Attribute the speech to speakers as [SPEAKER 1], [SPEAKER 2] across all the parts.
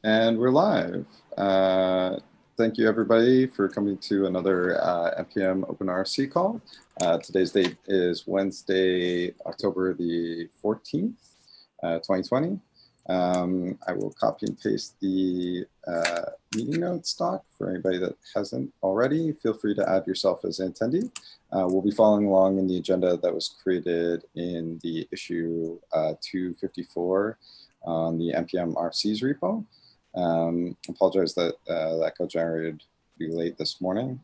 [SPEAKER 1] And we're live. Thank you, everybody, for coming to another NPM Open RFC call. Today's date is Wednesday, October the 14th, 2020. I will copy and paste the meeting notes doc for anybody that hasn't already. Feel free to add yourself as an attendee. We'll be following along in the agenda that was created in the issue 254 on the NPM RFCs repo. Apologize that that got generated pretty late this morning.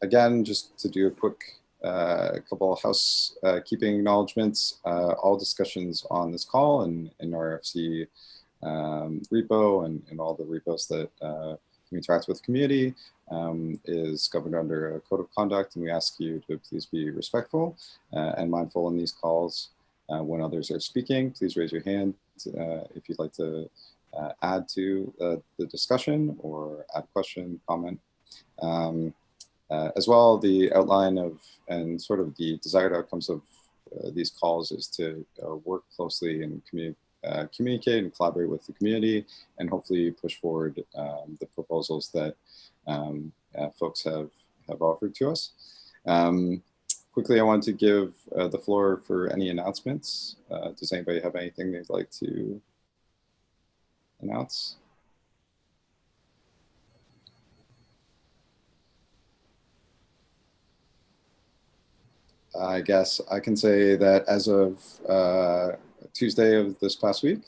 [SPEAKER 1] Again, just to do a quick couple of housekeeping acknowledgements, all discussions on this call and in RFC repo and all the repos that we interact with the community is governed under a code of conduct, and we ask you to please be respectful and mindful in these calls. When others are speaking, please raise your hand if you'd like to add to the discussion or add a question, comment. As well, the outline of and sort of the desired outcomes of these calls is to work closely and communicate and collaborate with the community and hopefully push forward the proposals that folks have offered to us. Quickly, I want to give the floor for any announcements. Does anybody have anything they'd like to announce? I guess I can say that as of Tuesday of this past week,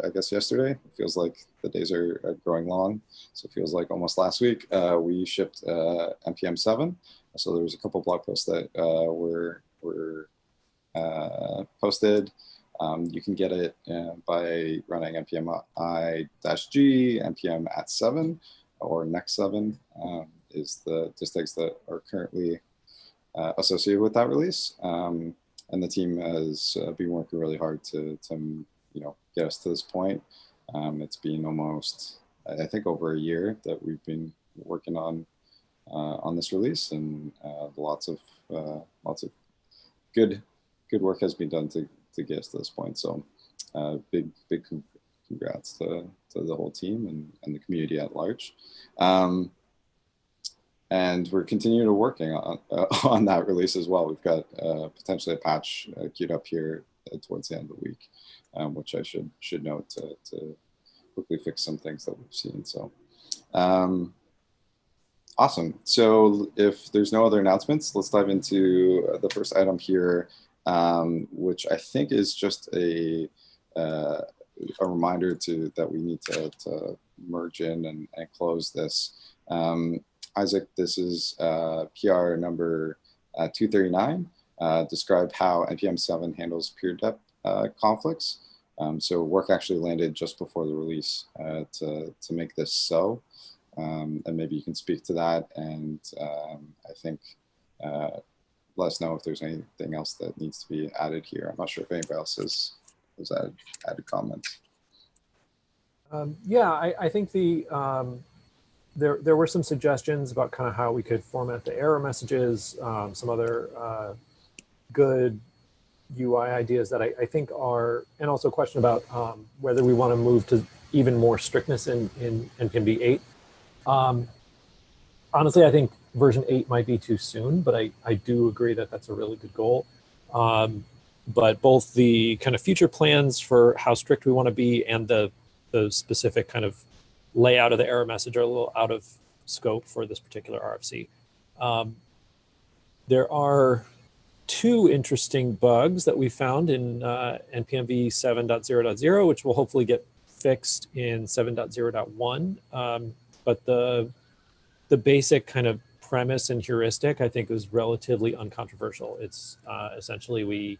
[SPEAKER 1] I guess yesterday, it feels like the days are growing long, so it feels like almost last week, we shipped NPM 7. So there was a couple blog posts that were posted. You can get it by running npm I-G, npm @7, or next 7 is the distichs that are currently associated with that release. And the team has been working really hard to get us to this point. It's been almost, I think, over a year that we've been working on this release, and lots of good work has been done to get us to this point. So big congrats to the whole team and the community at large. And we're continuing to working on that release as well. We've got potentially a patch queued up here towards the end of the week, which I should note to quickly fix some things that we've seen. So. Awesome. So if there's no other announcements, let's dive into the first item here, which I think is just a reminder that we need to merge in and close this. Isaac, this is PR number 239, describe how NPM 7 handles peer depth conflicts. So work actually landed just before the release to make this so. And maybe you can speak to that, and I think let us know if there's anything else that needs to be added here. I'm not sure if anybody else has added comments.
[SPEAKER 2] Yeah, I think there were some suggestions about kind of how we could format the error messages, some other good UI ideas that I think are, and also a question about whether we want to move to even more strictness in NPM 8. Honestly, I think version 8 might be too soon, but I do agree that that's a really good goal. But both the kind of future plans for how strict we want to be and the specific kind of layout of the error message are a little out of scope for this particular RFC. There are two interesting bugs that we found in NPM v 7.0.0, which will hopefully get fixed in 7.0.1. But the basic kind of premise and heuristic, I think, is relatively uncontroversial. It's essentially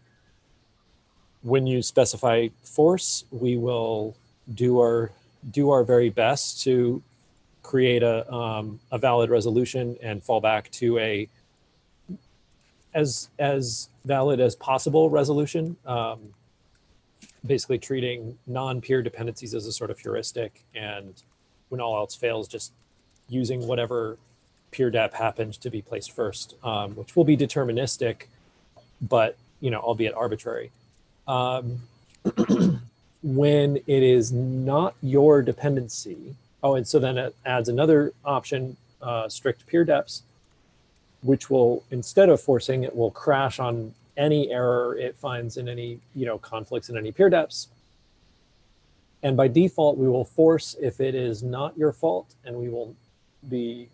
[SPEAKER 2] when you specify force, we will do our very best to create a valid resolution and fall back to a as valid as possible resolution. Basically treating non-peer dependencies as a sort of heuristic, and when all else fails, just using whatever peer dep happens to be placed first, which will be deterministic, but albeit arbitrary. when it is not your dependency. Oh, and so then it adds another option, strict peer deps, which will, instead of forcing, it will crash on any error it finds in any, conflicts in any peer deps. And by default, we will force if it is not your fault, and we will be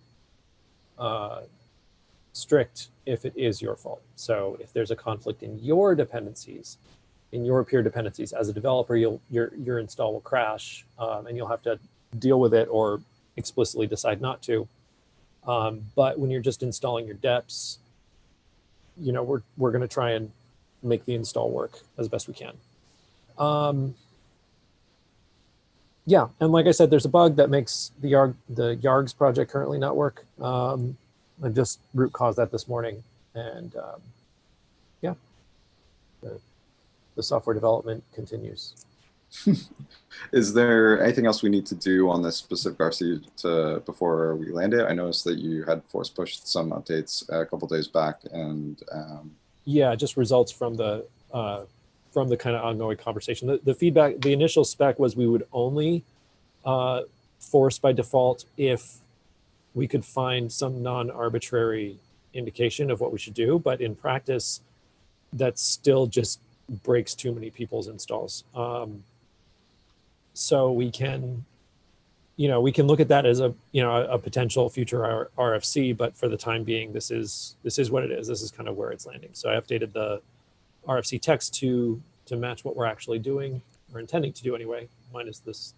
[SPEAKER 2] strict if it is your fault. So if there's a conflict in your dependencies, in your peer dependencies, as a developer, your install will crash, and you'll have to deal with it or explicitly decide not to. But when you're just installing your deps, we're going to try and make the install work as best we can. Yeah, and like I said, there's a bug that makes the Yargs project currently not work. I just root caused that this morning, and yeah, the software development continues.
[SPEAKER 1] Is there anything else we need to do on this specific RFC before we land it? I noticed that you had force pushed some updates a couple days back, and
[SPEAKER 2] yeah, just results from the kind of ongoing conversation. The feedback, the initial spec was we would only force by default if we could find some non-arbitrary indication of what we should do, but in practice, that still just breaks too many people's installs. So we can look at that as a potential future RFC, but for the time being, this is what it is. This is kind of where it's landing. So I updated the RFC text to match what we're actually doing, or intending to do anyway, minus this,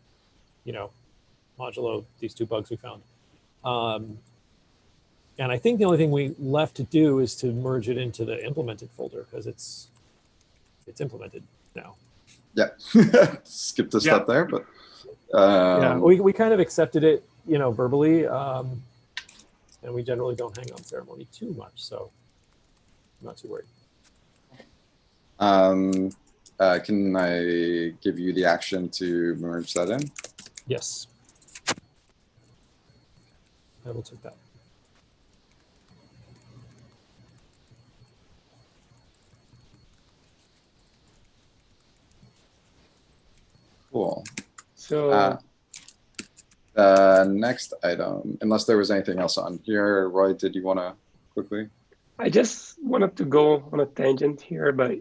[SPEAKER 2] modulo these two bugs we found. And I think the only thing we left to do is to merge it into the implemented folder, because it's implemented now.
[SPEAKER 1] Yeah, skipped a step there, but
[SPEAKER 2] yeah, we kind of accepted it, verbally, and we generally don't hang on ceremony too much, so I'm not too worried.
[SPEAKER 1] Can I give you the action to merge that in?
[SPEAKER 2] Yes, I will take that.
[SPEAKER 1] Cool.
[SPEAKER 3] So
[SPEAKER 1] next item, unless there was anything else on here, Roy, did you want to quickly?
[SPEAKER 3] I just wanted to go on a tangent here, but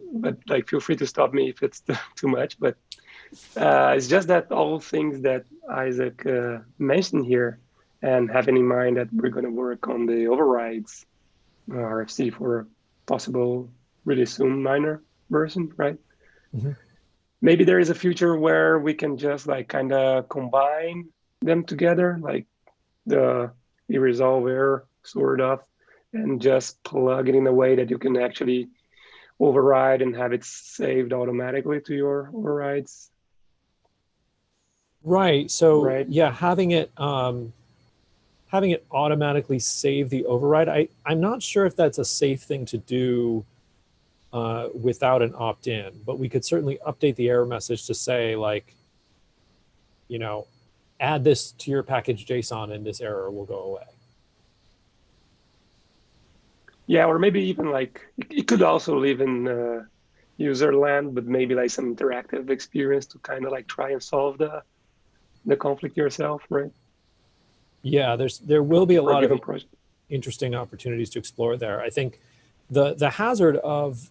[SPEAKER 3] like, feel free to stop me if it's too much. But it's just that all things that Isaac mentioned here, and having in mind that we're going to work on the overrides RFC for a possible really soon minor version, right?
[SPEAKER 2] Mm-hmm.
[SPEAKER 3] Maybe there is a future where we can just like kind of combine them together, like the resolve error sort of, and just plug it in a way that you can actually override and have it saved automatically to your overrides.
[SPEAKER 2] Right. So
[SPEAKER 3] right.
[SPEAKER 2] Yeah, having it automatically save the override. I'm not sure if that's a safe thing to do without an opt-in, but we could certainly update the error message to say, like, add this to your package JSON and this error will go away.
[SPEAKER 3] Yeah, or maybe even like it could also live in user land, but maybe like some interactive experience to kind of like try and solve the conflict yourself, right?
[SPEAKER 2] Yeah, there will be a lot of
[SPEAKER 3] project.
[SPEAKER 2] Interesting opportunities to explore there. I think the hazard of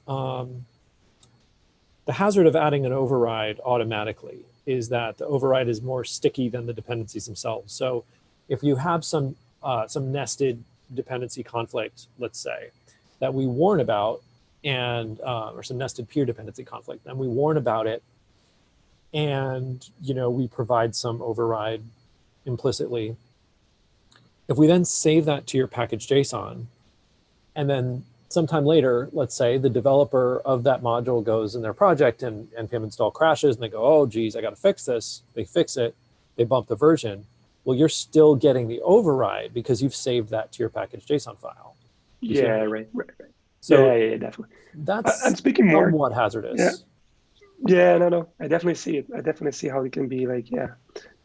[SPEAKER 2] adding an override automatically is that the override is more sticky than the dependencies themselves. So if you have some nested dependency conflict, let's say, that we warn about, and or some nested peer dependency conflict, and we warn about it, and we provide some override implicitly. If we then save that to your package JSON, and then sometime later, let's say the developer of that module goes in their project and npm install crashes, and they go, oh geez, I got to fix this. They fix it, they bump the version. Well, you're still getting the override because you've saved that to your package JSON file.
[SPEAKER 3] Yeah, right.
[SPEAKER 2] So
[SPEAKER 3] yeah, definitely.
[SPEAKER 2] That's
[SPEAKER 3] I'm speaking more
[SPEAKER 2] somewhat hazardous.
[SPEAKER 3] Yeah, no. I definitely see it. I definitely see how it can be like, yeah,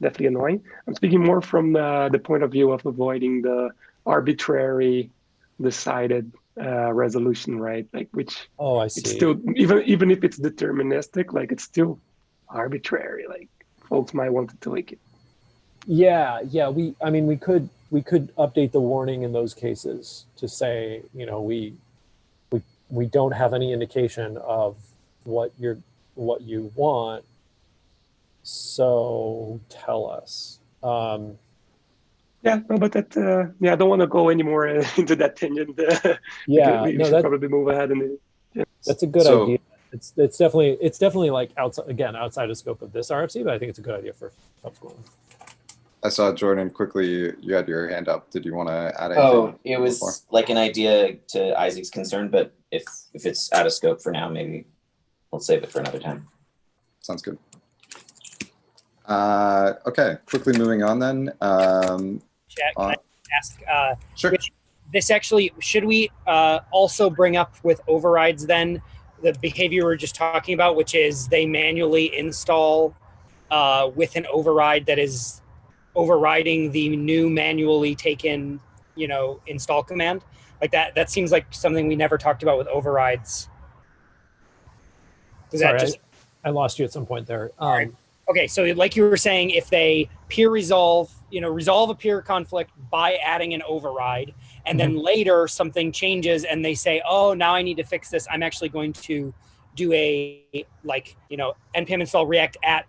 [SPEAKER 3] definitely annoying. I'm speaking more from the point of view of avoiding the arbitrary decided resolution, right? Like, which
[SPEAKER 2] I see.
[SPEAKER 3] it's still, even if it's deterministic, like it's still arbitrary. Like folks might want to tweak it.
[SPEAKER 2] Yeah, yeah. I mean, we could update the warning in those cases to say, you know, we don't have any indication of what you want. So tell us.
[SPEAKER 3] Yeah, no, but that yeah, I don't want to go any more into that tangent.
[SPEAKER 2] Yeah,
[SPEAKER 3] We
[SPEAKER 2] no,
[SPEAKER 3] should probably move ahead.
[SPEAKER 2] that's a good
[SPEAKER 1] So
[SPEAKER 2] idea. It's definitely like outside the scope of this RFC, but I think it's a good idea for subsequent ones.
[SPEAKER 1] I saw Jordan quickly. You had your hand up. Did you want to add anything?
[SPEAKER 4] Oh, it was
[SPEAKER 1] before?
[SPEAKER 4] like an idea to Isaac's concern, but if it's out of scope for now, maybe we'll save it for another time.
[SPEAKER 1] Sounds good. Okay, quickly moving on then.
[SPEAKER 5] Chat, can I ask?
[SPEAKER 1] Sure.
[SPEAKER 5] This actually, should we also bring up with overrides then the behavior we were just talking about, which is they manually install with an override that is overriding the new manually taken, you know, install command? Like that seems like something we never talked about with overrides.
[SPEAKER 2] Sorry, I lost you at some point there.
[SPEAKER 5] Okay, so like you were saying, if they peer resolve, you know, resolve a peer conflict by adding an override, and then later something changes and they say, oh, now I need to fix this. I'm actually going to do a, like, you know, npm install react at,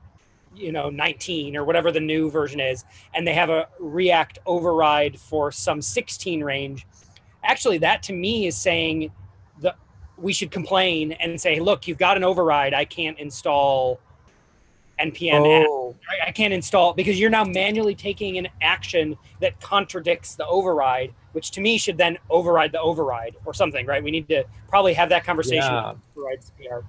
[SPEAKER 5] you know, 19 or whatever the new version is, and they have a react override for some 16 range. Actually, that to me is saying that we should complain and say, look, you've got an override. I can't install npm I can't install, because you're now manually taking an action that contradicts the override, which to me should then override the override or something, right? We need to probably have that conversation.
[SPEAKER 2] Yeah.
[SPEAKER 5] Overrides PR.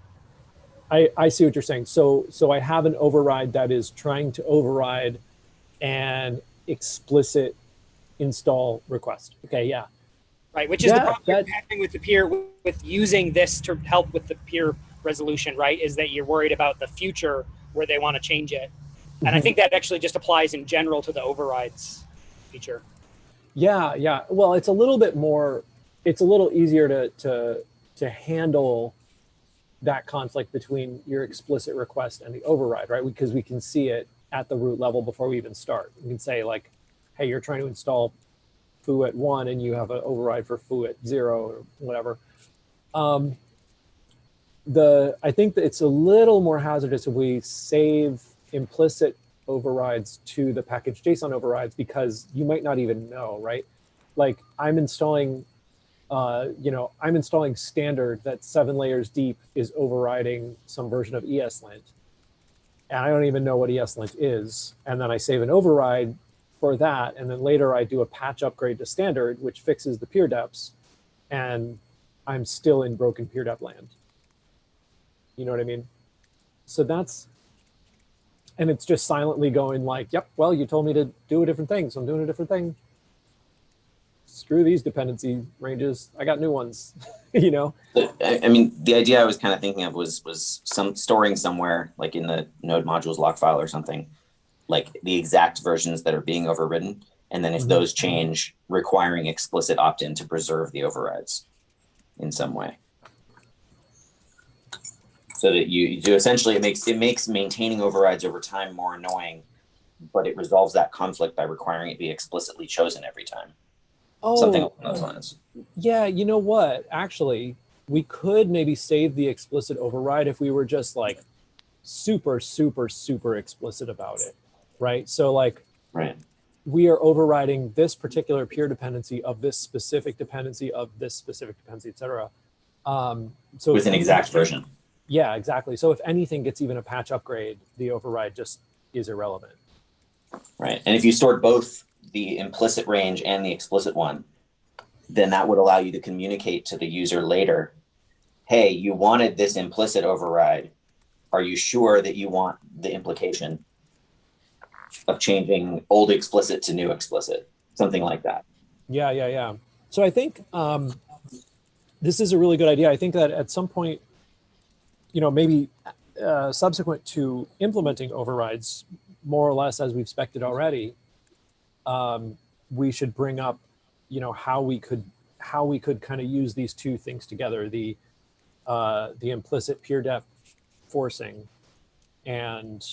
[SPEAKER 2] I see what you're saying. So I have an override that is trying to override an explicit install request. Okay, yeah.
[SPEAKER 5] Right, which is the problem you're having with the peer, with using this to help with the peer resolution, right? Is that you're worried about the future where they want to change it. And I think that actually just applies in general to the overrides feature.
[SPEAKER 2] Yeah, yeah. Well, it's a little bit more, it's a little easier to handle that conflict between your explicit request and the override, right? Because we can see it at the root level before we even start. We can say like, hey, you're trying to install foo at 1 and you have an override for foo at 0 or whatever. I think that it's a little more hazardous if we save implicit overrides to the package JSON overrides, because you might not even know, right? Like I'm installing, I'm installing standard that 7 layers deep is overriding some version of ESLint. And I don't even know what ESLint is. And then I save an override for that. And then later I do a patch upgrade to standard, which fixes the peer depths. And I'm still in broken peer depth land. You know what I mean? So that's, and it's just silently going like, yep, well, you told me to do a different thing, so I'm doing a different thing. Screw these dependency ranges. I got new ones, you know?
[SPEAKER 4] I mean, the idea I was kind of thinking of was some storing somewhere, like in the node modules log file or something, like the exact versions that are being overridden. And then if those change, requiring explicit opt-in to preserve the overrides in some way. So that you do essentially, it makes maintaining overrides over time more annoying, but it resolves that conflict by requiring it be explicitly chosen every time.
[SPEAKER 2] Oh,
[SPEAKER 4] something along those lines.
[SPEAKER 2] Yeah, you know what? Actually, we could maybe save the explicit override if we were just like super, super, super explicit about it, right? So like, we are overriding this particular peer dependency of this specific dependency of this specific dependency, et cetera. So
[SPEAKER 4] with an exact version.
[SPEAKER 2] Yeah, exactly. So if anything gets even a patch upgrade, the override just is irrelevant.
[SPEAKER 4] Right. And if you stored both the implicit range and the explicit one, then that would allow you to communicate to the user later, hey, you wanted this implicit override. Are you sure that you want the implication of changing old explicit to new explicit? Something like that.
[SPEAKER 2] Yeah, yeah, yeah. So I think this is a really good idea. I think that at some point, you know, maybe subsequent to implementing overrides, more or less as we've spec'd already, we should bring up, you know, how we could kind of use these two things together: the implicit peer depth forcing and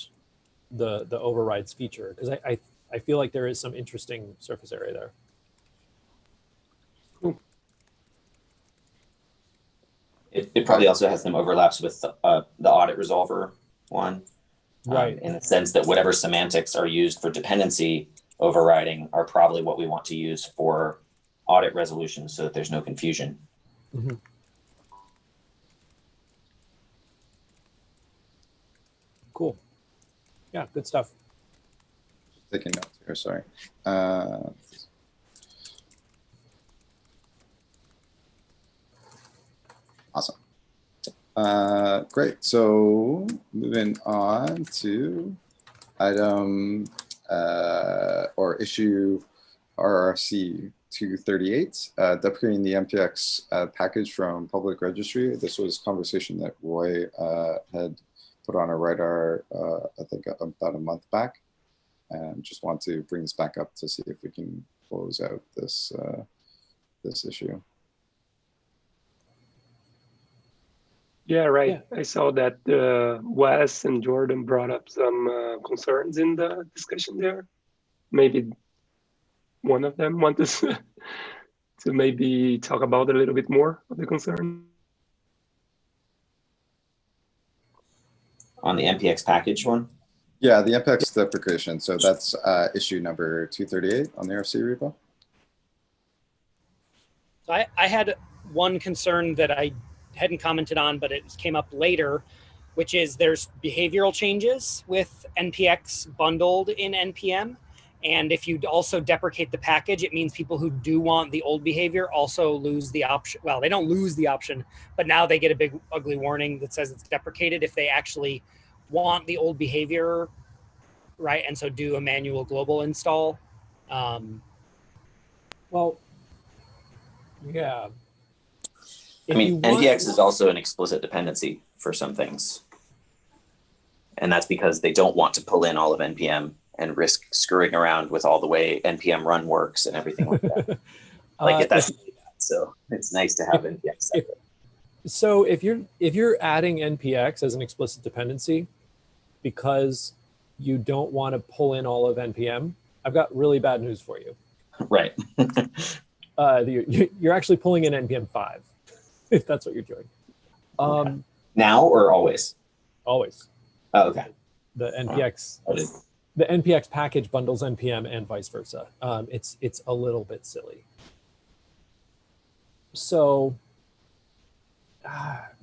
[SPEAKER 2] the overrides feature, because I feel like there is some interesting surface area there.
[SPEAKER 4] It probably also has some overlaps with the audit resolver one.
[SPEAKER 2] Right.
[SPEAKER 4] In the sense that whatever semantics are used for dependency overriding are probably what we want to use for audit resolution so that there's no confusion.
[SPEAKER 2] Mm-hmm. Cool. Yeah, good stuff.
[SPEAKER 1] Just taking notes here, sorry. Awesome. Great. So moving on to item or issue RFC 238, deprecating the MPX package from public registry. This was conversation that Roy had put on our radar, I think about a month back, and just want to bring this back up to see if we can close out this this issue.
[SPEAKER 3] Yeah, right.
[SPEAKER 2] Yeah.
[SPEAKER 3] I saw that Wes and Jordan brought up some concerns in the discussion there. Maybe one of them wanted to maybe talk about a little bit more of the concern.
[SPEAKER 4] On the MPX package one?
[SPEAKER 1] Yeah, the MPX deprecation. So that's issue number 238 on the RFC repo.
[SPEAKER 5] So I had one concern that I hadn't commented on, but it came up later, which is there's behavioral changes with NPX bundled in NPM. And if you also deprecate the package, it means people who do want the old behavior also lose the option. Well, they don't lose the option, but now they get a big ugly warning that says it's deprecated if they actually want the old behavior, right? And so do a manual global install.
[SPEAKER 2] Well, yeah.
[SPEAKER 4] I mean, NPX is also an explicit dependency for some things. And that's because they don't want to pull in all of NPM and risk screwing around with all the way NPM run works and everything like that. That's really bad. So it's nice to have NPX separate.
[SPEAKER 2] So if you're adding NPX as an explicit dependency because you don't want to pull in all of NPM, I've got really bad news for you.
[SPEAKER 4] Right.
[SPEAKER 2] You're actually pulling in NPM 5, if that's what you're doing.
[SPEAKER 4] Okay. Now or always?
[SPEAKER 2] Always.
[SPEAKER 4] Oh, okay.
[SPEAKER 2] The NPX package bundles NPM and vice versa. It's a little bit silly. So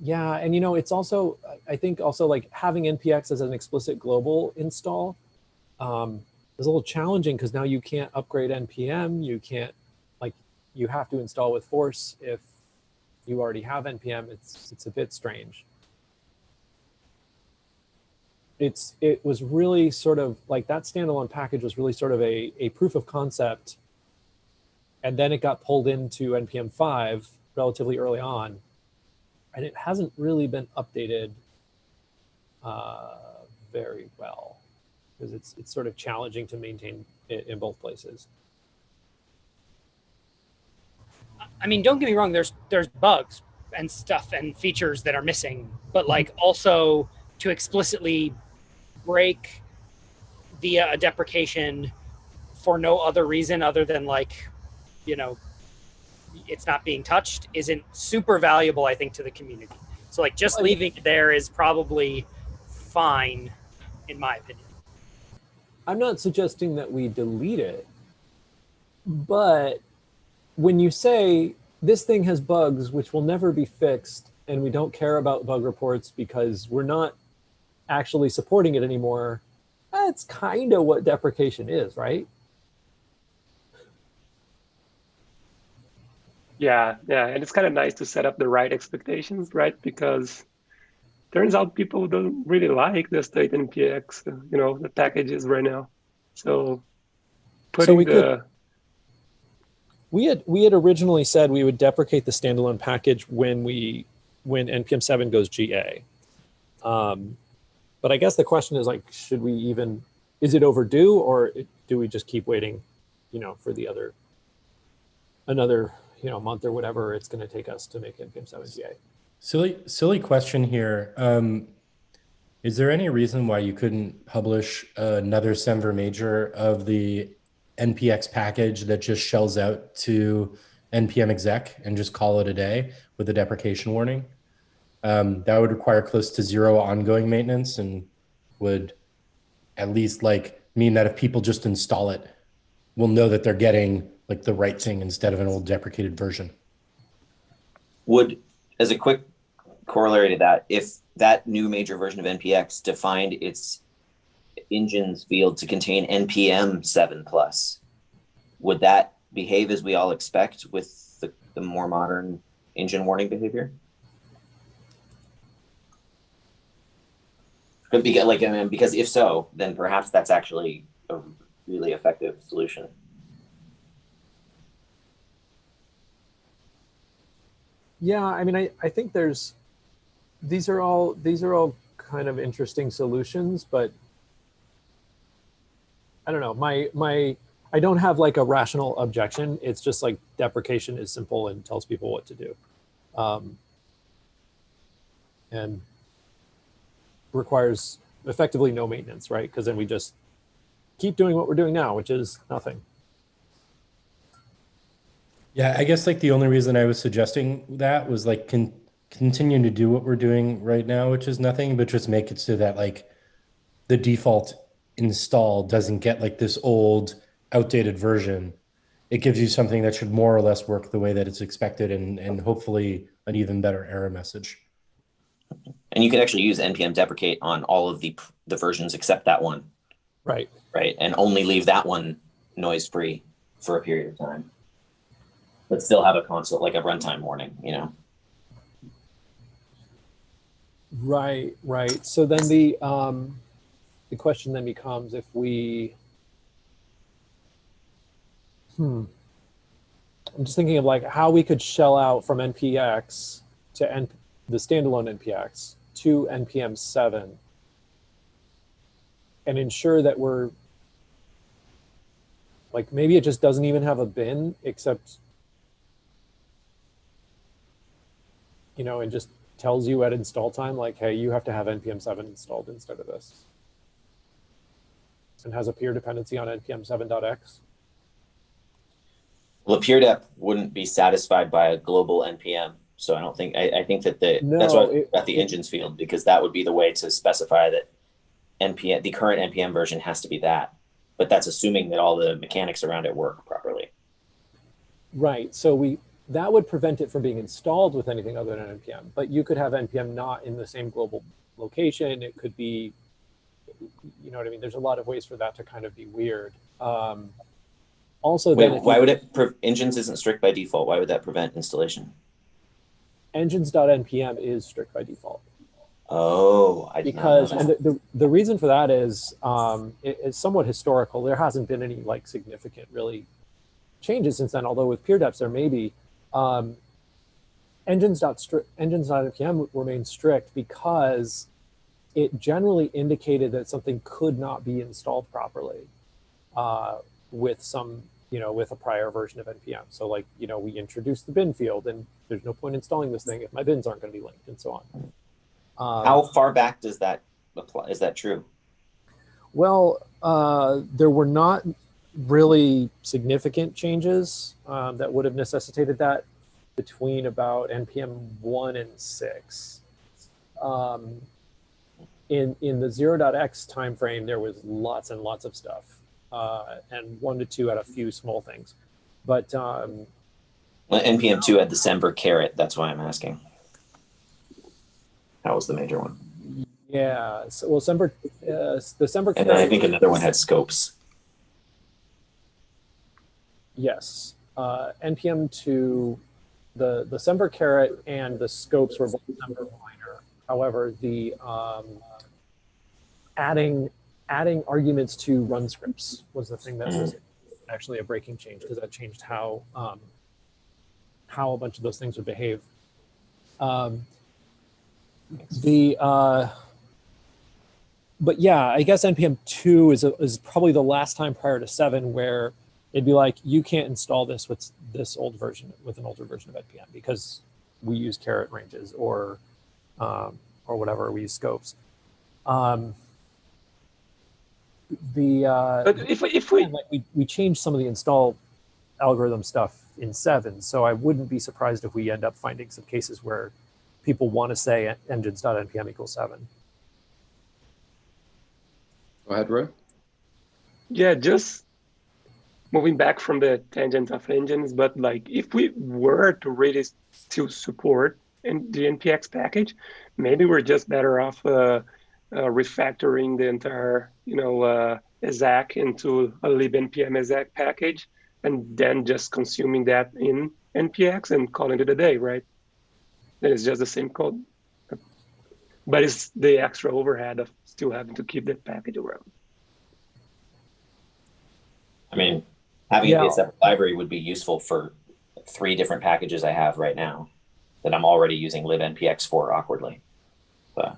[SPEAKER 2] yeah, and it's also, I think also like having NPX as an explicit global install is a little challenging because now you can't upgrade NPM. You can't, you have to install with force if you already have NPM. It's a bit strange. It was really sort of like that standalone package was really sort of a proof of concept, and then it got pulled into NPM 5 relatively early on, and it hasn't really been updated very well because it's sort of challenging to maintain it in both places.
[SPEAKER 5] I mean, don't get me wrong, there's bugs and stuff and features that are missing, but also to explicitly break via a deprecation for no other reason other than it's not being touched isn't super valuable, I think, to the community. So just leaving it there is probably fine, in my opinion.
[SPEAKER 2] I'm not suggesting that we delete it, but when you say this thing has bugs which will never be fixed and we don't care about bug reports because we're not actually supporting it anymore, that's kind of what deprecation is, right?
[SPEAKER 3] Yeah, and it's kind of nice to set up the right expectations, right? Because turns out people don't really like the state NPX, the packages right now. So putting
[SPEAKER 2] we had originally said we would deprecate the standalone package when NPM 7 goes GA. But I guess the question is should we even, is it overdue or do we just keep waiting, for another month or whatever it's going to take us to make NPM 7 GA?
[SPEAKER 6] Silly question here. Is there any reason why you couldn't publish another Semver major of the NPX package that just shells out to npm exec and just call it a day with a deprecation warning? That would require close to zero ongoing maintenance and would at least like mean that if people just install it, we'll know that they're getting like the right thing instead of an old deprecated version.
[SPEAKER 4] Would, as a quick corollary to that, if that new major version of NPX defined its engines field to contain npm 7+, would that behave as we all expect with the more modern engine warning behavior? Because if so, then perhaps that's actually a really effective solution.
[SPEAKER 2] Yeah, I mean, I think these are all kind of interesting solutions, but I don't know. I don't have like a rational objection. It's just like deprecation is simple and tells people what to do, and requires effectively no maintenance, right? Because then we just keep doing what we're doing now, which is nothing.
[SPEAKER 6] Yeah, I guess like the only reason I was suggesting that was like continue to do what we're doing right now, which is nothing, but just make it so that like the default install doesn't get like this old outdated version. It gives you something that should more or less work the way that it's expected, and hopefully an even better error message.
[SPEAKER 4] And you could actually use npm deprecate on all of the versions except that one.
[SPEAKER 2] Right.
[SPEAKER 4] Right. And only leave that one noise free for a period of time, but still have a console, like a runtime warning, you know?
[SPEAKER 2] Right. So then the question then becomes if we, I'm just thinking of like how we could shell out from NPX to the standalone NPX to npm 7 and ensure that we're like, maybe it just doesn't even have a bin except, you know, and just tells you at install time, like, hey, you have to have npm 7 installed instead of this. And has a peer dependency on npm 7.x.
[SPEAKER 4] Well, a peer dep wouldn't be satisfied by a global npm. So I don't think, I think that that's why at the engines field, because that would be the way to specify that npm, the current npm version has to be that. But that's assuming that all the mechanics around it work properly.
[SPEAKER 2] Right. So that would prevent it from being installed with anything other than npm. But you could have npm not in the same global location. It could be, you know what I mean? There's a lot of ways for that to kind of be weird. Also,
[SPEAKER 4] wait, why would it? Engines isn't strict by default. Why would that prevent installation?
[SPEAKER 2] Engines.npm is strict by default.
[SPEAKER 4] Oh, I did not know that.
[SPEAKER 2] And the reason for that is it's somewhat historical. There hasn't been any like significant really changes since then, although with peer deps there may be. Engines.npm remains strict because it generally indicated that something could not be installed properly with some, you know, with a prior version of npm. So like, you know, we introduced the bin field and there's no point installing this thing if my bins aren't going to be linked and so on.
[SPEAKER 4] How far back does that apply? Is that true?
[SPEAKER 2] Well, there were not really significant changes that would have necessitated that between about npm 1 and 6. In the 0.x timeframe, there was lots and lots of stuff, and 1 to 2 had a few small things. But
[SPEAKER 4] well, npm 2 had the Semver caret. That's why I'm asking. That was the major one.
[SPEAKER 2] Yeah. So, well, the Semver
[SPEAKER 4] and then I think another one had scopes. Yes.
[SPEAKER 2] npm 2, the Semver caret and the scopes were both Semver minor. However, the adding arguments to run scripts was the thing that was actually a breaking change, because that changed how a bunch of those things would behave. But yeah, I guess npm 2 is probably the last time prior to 7 where it'd be like, you can't install this with this old version, with an older version of npm, because we use caret ranges or whatever, we use scopes.
[SPEAKER 3] But if we
[SPEAKER 2] like we changed some of the install algorithm stuff in 7, so I wouldn't be surprised if we end up finding some cases where people want to say engines.npm equals 7.
[SPEAKER 1] Go ahead, Roy.
[SPEAKER 3] Yeah, just moving back from the tangent of engines, but like if we were to really still support in the npx package, maybe we're just better off refactoring the entire, exec into a libnpm exec package, and then just consuming that in npx and calling it a day, right? Then it's just the same code, but it's the extra overhead of still having to keep that package around.
[SPEAKER 4] I mean, having it be a separate library would be useful for 3 different packages I have right now that I'm already using libnpx for awkwardly. So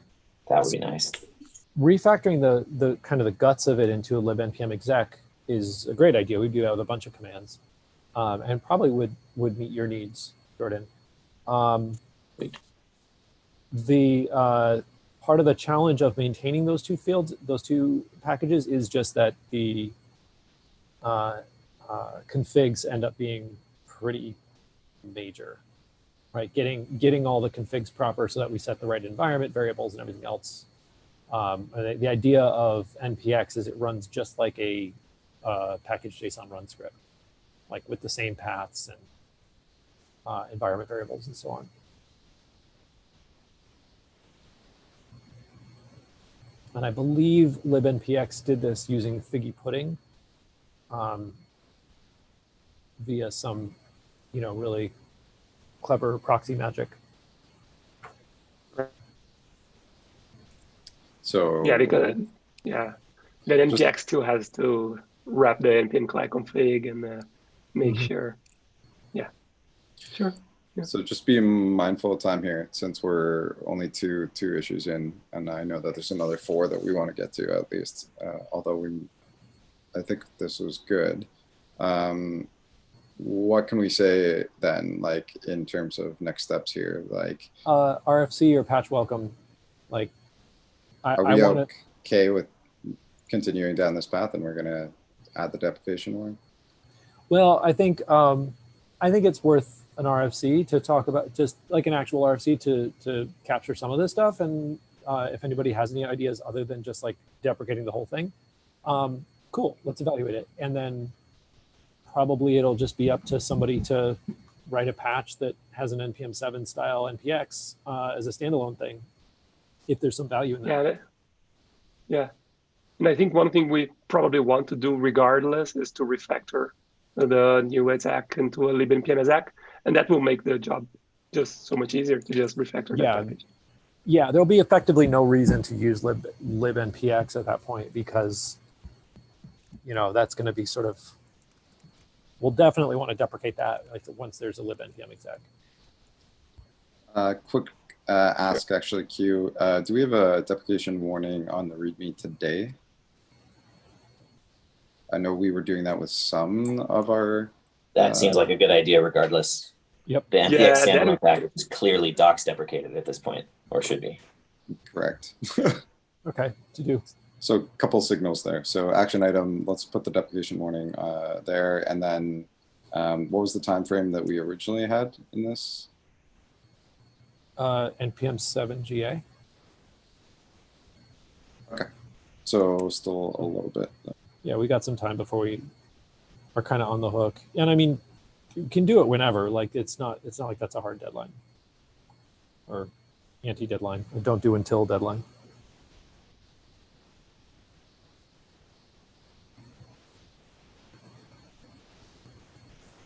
[SPEAKER 4] that would be nice.
[SPEAKER 2] Refactoring the kind of the guts of it into a libnpm exec is a great idea. We'd do that with a bunch of commands, and probably would meet your needs, Jordan. The part of the challenge of maintaining those 2 fields, those 2 packages, is just that the configs end up being pretty major, right? Getting all the configs proper so that we set the right environment variables and everything else. The idea of npx is it runs just like a package JSON run script, like with the same paths and environment variables and so on. And I believe libnpx did this using Figgy Pudding via some, really clever proxy magic.
[SPEAKER 1] So
[SPEAKER 3] yeah, because the npx still has to wrap the npm client config and make sure. Yeah, sure. Yeah.
[SPEAKER 1] So just be mindful of time here, since we're only two issues in, and I know that there's another 4 that we want to get to at least. Although I think this was good. What can we say then, like in terms of next steps here, like
[SPEAKER 2] RFC or patch welcome, like
[SPEAKER 1] are we okay with continuing down this path, and we're going to add the deprecation warning?
[SPEAKER 2] Well, I think it's worth an RFC to talk about, just like an actual RFC to capture some of this stuff. And if anybody has any ideas other than just like deprecating the whole thing, cool, let's evaluate it. And then probably it'll just be up to somebody to write a patch that has an npm 7 style npx as a standalone thing, if there's some value in that.
[SPEAKER 3] Yeah. And I think one thing we probably want to do regardless is to refactor the new exec into a libnpm exec, and that will make the job just so much easier to just refactor that package.
[SPEAKER 2] Yeah, there'll be effectively no reason to use libnpx at that point, because that's going to be sort of, we'll definitely want to deprecate that once there's a libnpm exec.
[SPEAKER 1] Quick ask, actually, Q. Do we have a deprecation warning on the README today? I know we were doing that with some of our...
[SPEAKER 4] That seems like a good idea regardless.
[SPEAKER 2] Yep.
[SPEAKER 4] The NPX standalone package is clearly docs deprecated at this point, or should be.
[SPEAKER 1] Correct.
[SPEAKER 2] Okay, to do.
[SPEAKER 1] So a couple signals there. So action item, let's put the deprecation warning there. And then what was the time frame that we originally had in this?
[SPEAKER 2] NPM 7 GA.
[SPEAKER 1] Okay. So still a little bit.
[SPEAKER 2] Yeah, we got some time before we are kind of on the hook. And I mean, you can do it whenever. Like it's not like that's a hard deadline or anti-deadline. Don't do until deadline.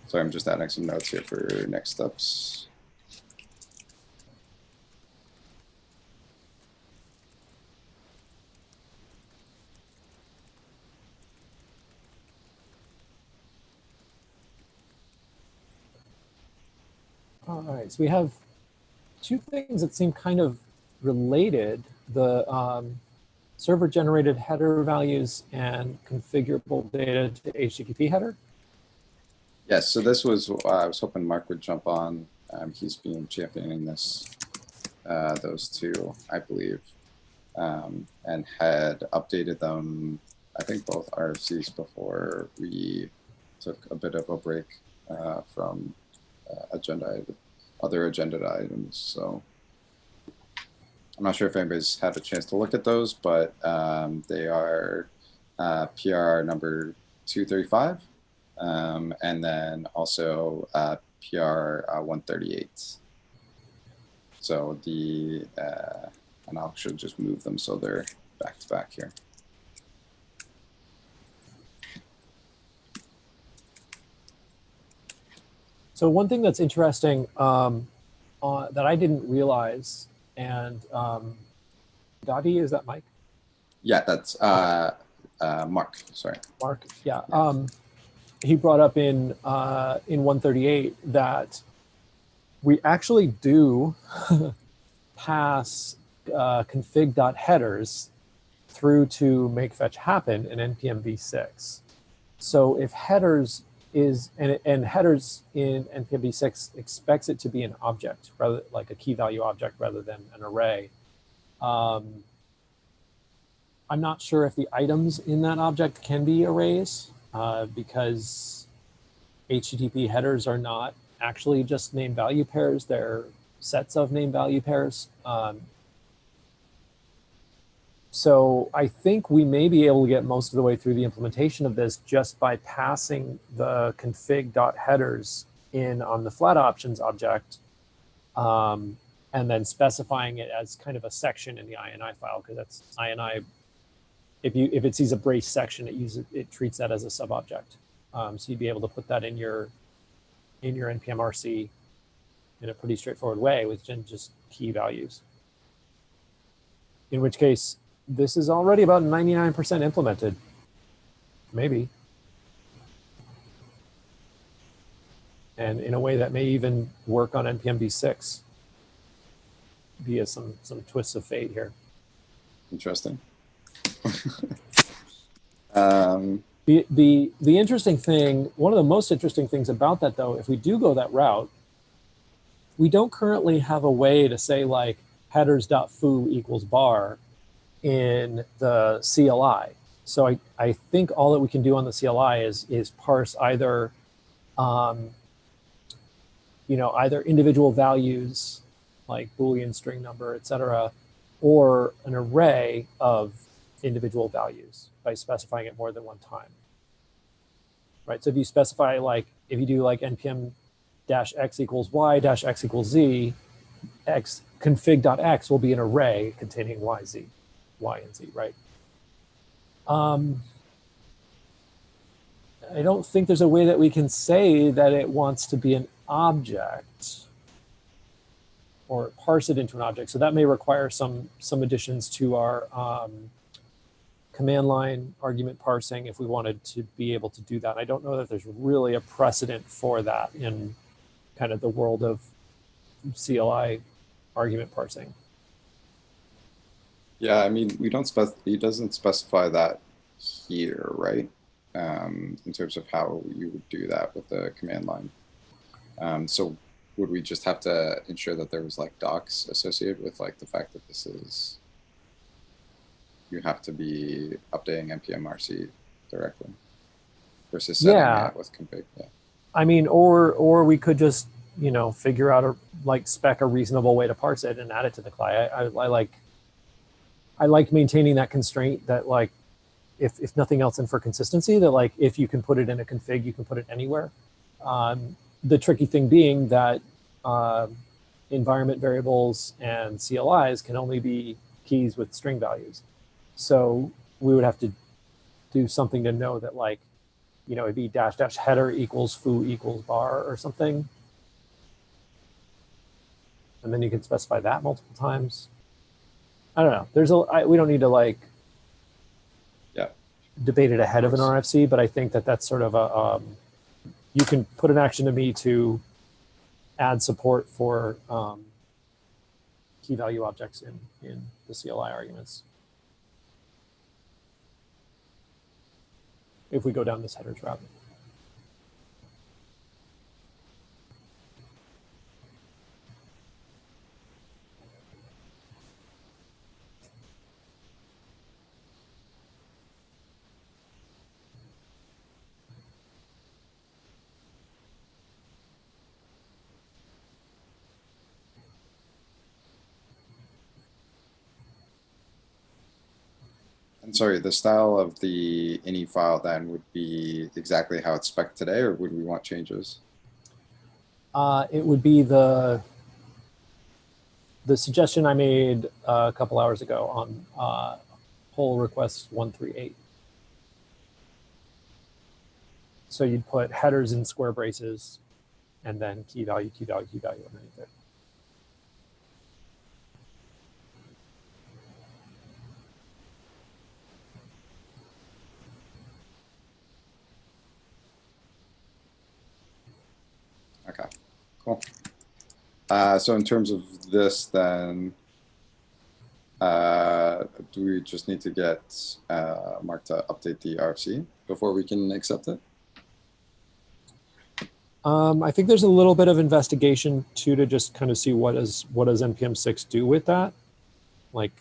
[SPEAKER 1] So I'm just adding some notes here for next steps.
[SPEAKER 2] All right, so we have 2 things that seem kind of related: the server-generated header values and configurable data to HTTP header.
[SPEAKER 1] Yes, so this was, I was hoping Mark would jump on. He's been championing this, those 2, I believe. and had updated them, I think both RFCs before we took a bit of a break from other agenda items. So I'm not sure if anybody's had a chance to look at those, but they are PR number 235, and then also PR 138. So and I'll actually just move them so they're back to back here.
[SPEAKER 2] So one thing that's interesting that I didn't realize, and Dottie, is that Mike?
[SPEAKER 1] Yeah, that's Mark. Sorry,
[SPEAKER 2] Mark. Yeah. He brought up in 138 that we actually do pass config.headers through to make fetch happen in npm v6. So if headers is, and headers in npm v6 expects it to be an object, rather like a key value object rather than an array. I'm not sure if the items in that object can be arrays because HTTP headers are not actually just name value pairs, they're sets of name value pairs. So I think we may be able to get most of the way through the implementation of this just by passing the config.headers in on the flat options object, and then specifying it as kind of a section in the INI file, because that's INI. If it sees a brace section, it treats that as a subobject. So you'd be able to put that in your npm RC in a pretty straightforward way with just key values. In which case, this is already about 99% implemented, maybe. And in a way that may even work on npm v6 via some twists of fate here.
[SPEAKER 1] interesting.
[SPEAKER 2] The interesting thing, one of the most interesting things about that though, if we do go that route, we don't currently have a way to say like headers.foo equals bar in the CLI. So I think all that we can do on the CLI is parse either, either individual values like Boolean string number, etc., or an array of individual values by specifying it more than one time. Right. So if you specify if you do npm-x equals y dash x equals z, x config.x will be an array containing y and z, right? I don't think there's a way that we can say that it wants to be an object or parse it into an object. So that may require some additions to our command line argument parsing if we wanted to be able to do that. I don't know that there's really a precedent for that in kind of the world of CLI argument parsing.
[SPEAKER 1] Yeah, I mean, he doesn't specify that here, right? In terms of how you would do that with the command line. So would we just have to ensure that there was docs associated with the fact that this is, you have to be updating npm RC directly versus setting it with config? Yeah.
[SPEAKER 2] I mean, or we could just, figure out spec a reasonable way to parse it and add it to the CLI. I like maintaining that constraint that if nothing else and for consistency, that if you can put it in a config, you can put it anywhere. The tricky thing being that environment variables and CLIs can only be keys with string values. So we would have to do something to know that it'd be dash dash header equals foo equals bar or something. And then you can specify that multiple times. I don't know. We don't need to debate it ahead of an RFC, but I think that that's sort of you can put an action to me to add support for key value objects in the CLI arguments. If we go down this headers route.
[SPEAKER 1] And sorry, the style of the ini file then would be exactly how it's spec'd today, or would we want changes?
[SPEAKER 2] It would be the suggestion I made a couple hours ago on pull request 138. So you'd put headers in square braces and then key value, key value, key value underneath it.
[SPEAKER 1] Okay, cool. So in terms of this, then, do we just need to get Mark to update the RFC before we can accept it?
[SPEAKER 2] I think there's a little bit of investigation too, to just kind of see what does NPM 6 do with that? Like,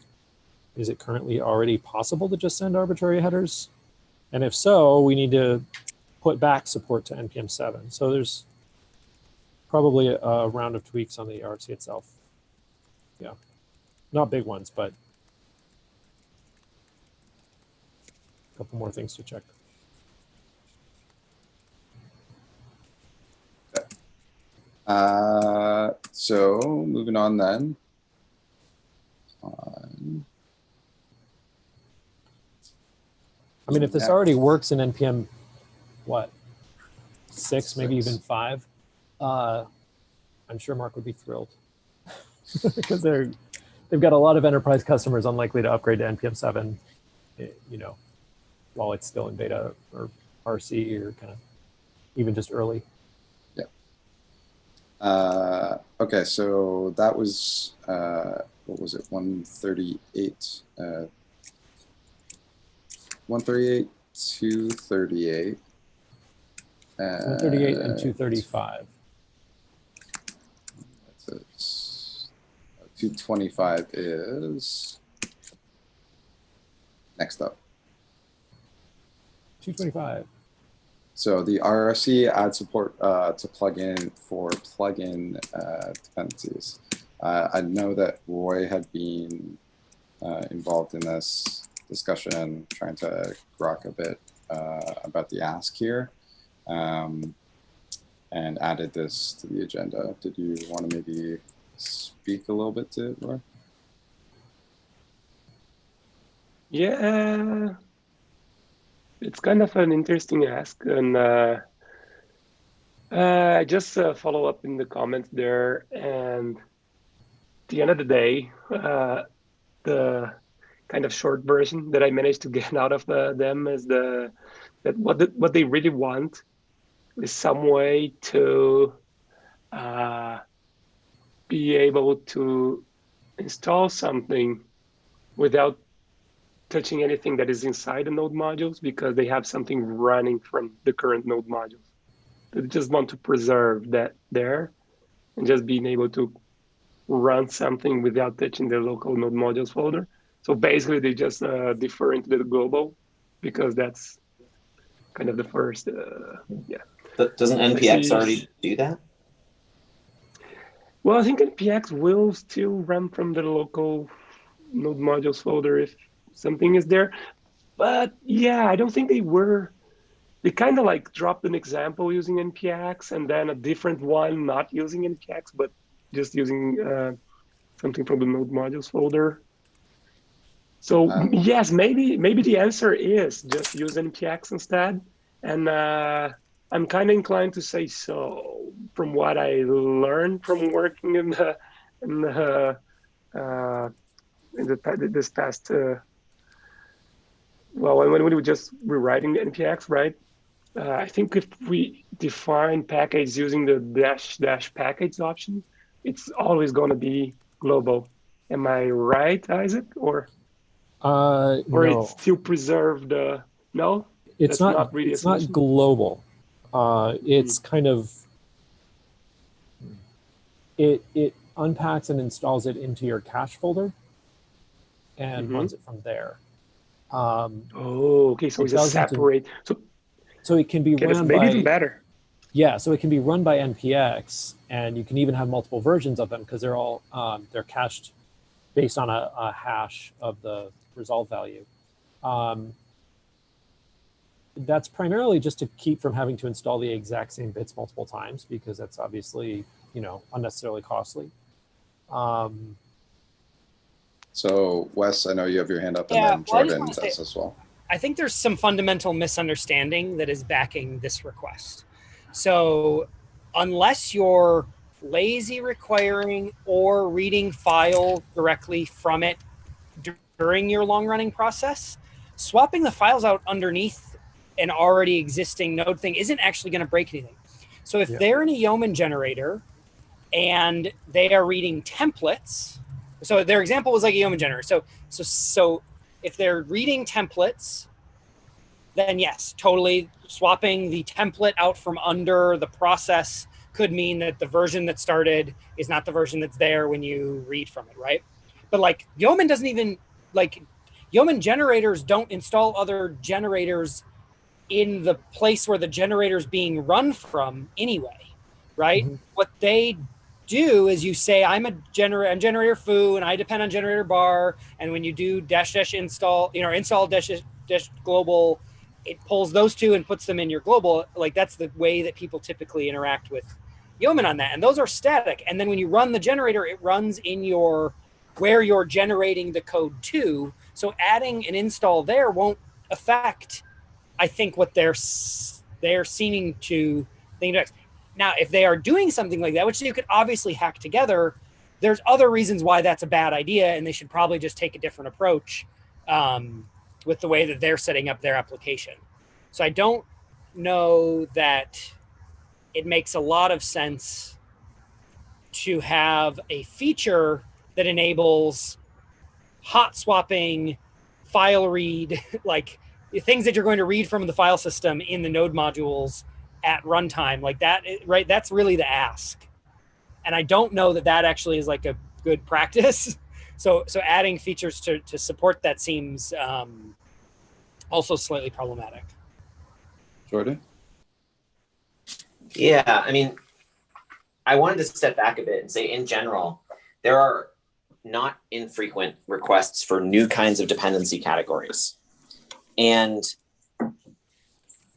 [SPEAKER 2] is it currently already possible to just send arbitrary headers? And if so, we need to put back support to NPM 7. So there's probably a round of tweaks on the RFC itself. Yeah, not big ones, but a couple more things to check.
[SPEAKER 1] So moving on then.
[SPEAKER 2] I mean, if this already works in NPM, what, 6, maybe even 5, I'm sure Mark would be thrilled because they've got a lot of enterprise customers unlikely to upgrade to NPM 7, you know, while it's still in beta or RC or kind of even just early.
[SPEAKER 1] Okay, so that was, what was it, 138, 138, 238.
[SPEAKER 2] 138 and 235.
[SPEAKER 1] That's 225 is next up.
[SPEAKER 2] 225.
[SPEAKER 1] So the RFC adds support to plugin for plugin dependencies. I know that Roy had been involved in this discussion, trying to grok a bit about the ask here, and added this to the agenda. Did you want to maybe speak a little bit to it, Roy?
[SPEAKER 3] Yeah. It's kind of an interesting ask, and I just follow up in the comments there. And at the end of the day, the kind of short version that I managed to get out of them is that what they really want is some way to be able to install something without touching anything that is inside the node modules, because they have something running from the current node modules. They just want to preserve that there and just being able to run something without touching the local node modules folder. So basically they just defer into the global, because that's kind of the first, yeah.
[SPEAKER 4] But doesn't NPX already do that?
[SPEAKER 3] Well, I think NPX will still run from the local node modules folder if something is there. But yeah, I don't think they kind of like dropped an example using NPX and then a different one not using NPX, but just using something from the node modules folder. So yes, maybe the answer is just use NPX instead. And I'm kind of inclined to say so, from what I learned from working in this past. Well, when we were just rewriting the NPX, right? I think if we define package using the -- package option, it's always going to be global. Am I right, Isaac? Or
[SPEAKER 2] No.
[SPEAKER 3] it's still preserved? No,
[SPEAKER 2] it's not really. It's not global. It's kind of it unpacks and installs it into your cache folder and runs it from there.
[SPEAKER 3] Okay, so it's just separate.
[SPEAKER 2] So it can be run
[SPEAKER 3] maybe
[SPEAKER 2] by,
[SPEAKER 3] even better.
[SPEAKER 2] Yeah, so it can be run by NPX, and you can even have multiple versions of them because they're all they're cached based on a hash of the resolve value. That's primarily just to keep from having to install the exact same bits multiple times, because that's obviously, unnecessarily costly.
[SPEAKER 1] So Wes, I know you have your hand up, and
[SPEAKER 5] Yeah,
[SPEAKER 1] then
[SPEAKER 5] well, I just
[SPEAKER 1] Jordan
[SPEAKER 5] wanna say-
[SPEAKER 1] does as well.
[SPEAKER 5] I think there's some fundamental misunderstanding that is backing this request. So unless you're lazy requiring or reading file directly from it during your long running process, swapping the files out underneath an already existing node thing isn't actually going to break anything. So if they're in a Yeoman generator and they are reading templates, so their example was like a Yeoman generator. So if they're reading templates, then yes, totally swapping the template out from under the process could mean that the version that started is not the version that's there when you read from it, right? But like Yeoman doesn't even, like Yeoman generators don't install other generators in the place where the generator is being run from anyway, right?
[SPEAKER 2] Mm-hmm.
[SPEAKER 5] What they do is you say, I'm generator foo, and I depend on generator bar. And when you do -- install, install -- global, it pulls those two and puts them in your global. Like that's the way that people typically interact with Yeoman on that. And those are static. And then when you run the generator, it runs in where you're generating the code to. So adding an install there won't affect, I think, what they're seeming to think. Now, if they are doing something like that, which you could obviously hack together, there's other reasons why that's a bad idea, and they should probably just take a different approach with the way that they're setting up their application. So I don't know that it makes a lot of sense to have a feature that enables hot swapping, file read, like things that you're going to read from the file system in the node modules at runtime, like that, right? That's really the ask. And I don't know that that actually is like a good practice. So adding features to support that seems also slightly problematic.
[SPEAKER 1] Jordan?
[SPEAKER 4] Yeah, I mean, I wanted to step back a bit and say, in general, there are not infrequent requests for new kinds of dependency categories. And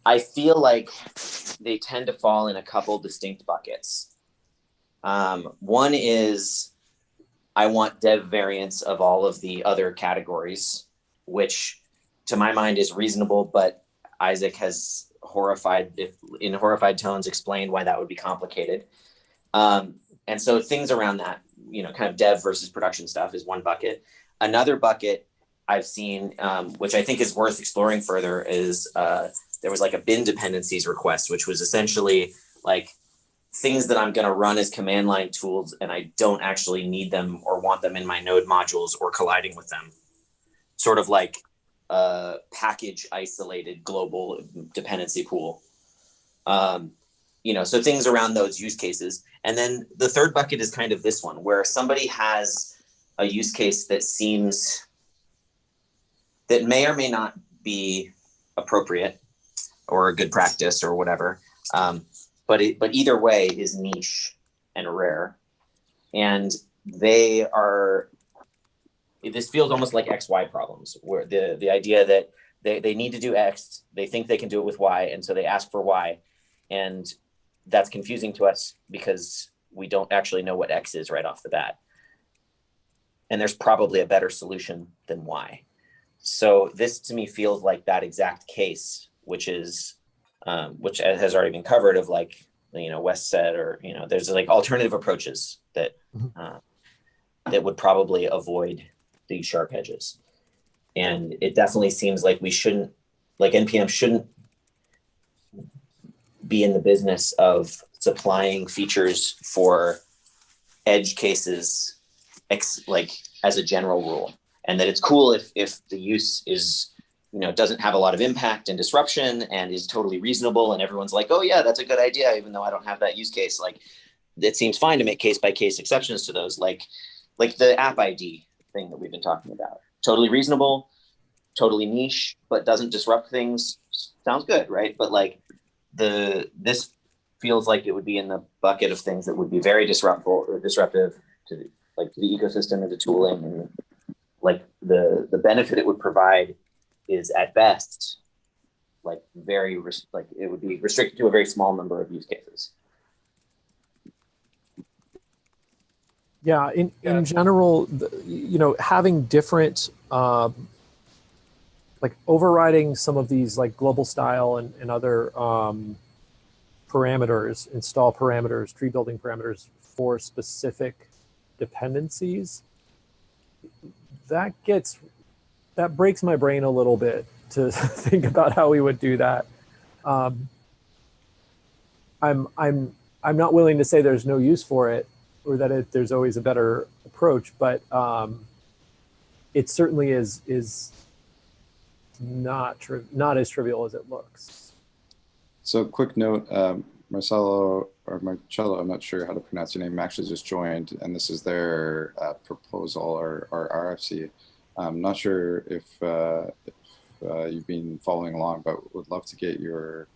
[SPEAKER 4] I feel like they tend to fall in a couple distinct buckets. One is, I want dev variants of all of the other categories, which to my mind is reasonable, but Isaac has in horrified tones explained why that would be complicated. And so things around that, kind of dev versus production stuff is one bucket. Another bucket I've seen, which I think is worth exploring further, is there was like a bin dependencies request, which was essentially like things that I'm going to run as command line tools, and I don't actually need them or want them in my node modules or colliding with them. Sort of like a package isolated global dependency pool. So things around those use cases. And then the third bucket is kind of this one, where somebody has a use case that may or may not be appropriate or a good practice or whatever. But either way is niche and rare. And this feels almost like XY problems, where the idea that they need to do X, they think they can do it with Y, and so they ask for Y. And that's confusing to us because we don't actually know what X is right off the bat. And there's probably a better solution than Y. So this to me feels like that exact case, which has already been covered, of like, Wes said, or, there's like alternative approaches that that would probably avoid these sharp edges. And it definitely seems like NPM shouldn't be in the business of supplying features for edge cases, as a general rule. And that it's cool if the use is, doesn't have a lot of impact and disruption and is totally reasonable, and everyone's like, oh yeah, that's a good idea, even though I don't have that use case. Like, it seems fine to make case-by-case exceptions to those, like the app ID thing that we've been talking about. Totally reasonable, totally niche, but doesn't disrupt things. Sounds good, right? But like this feels like it would be in the bucket of things that would be very disruptive to the ecosystem and the tooling, and like the benefit it would provide is at best like like it would be restricted to a very small number of use cases.
[SPEAKER 2] Yeah, in general, you know, having different, like overriding some of these like global style and other parameters, install parameters, tree building parameters for specific dependencies, that breaks my brain a little bit to think about how we would do that. I'm not willing to say there's no use for it, or that there's always a better approach, but it certainly is not as trivial as it looks.
[SPEAKER 1] So quick note, Marcelo or Marcello, I'm not sure how to pronounce your name, actually just joined, and this is their proposal or RFC. I'm not sure if you've been following along, but would love to get your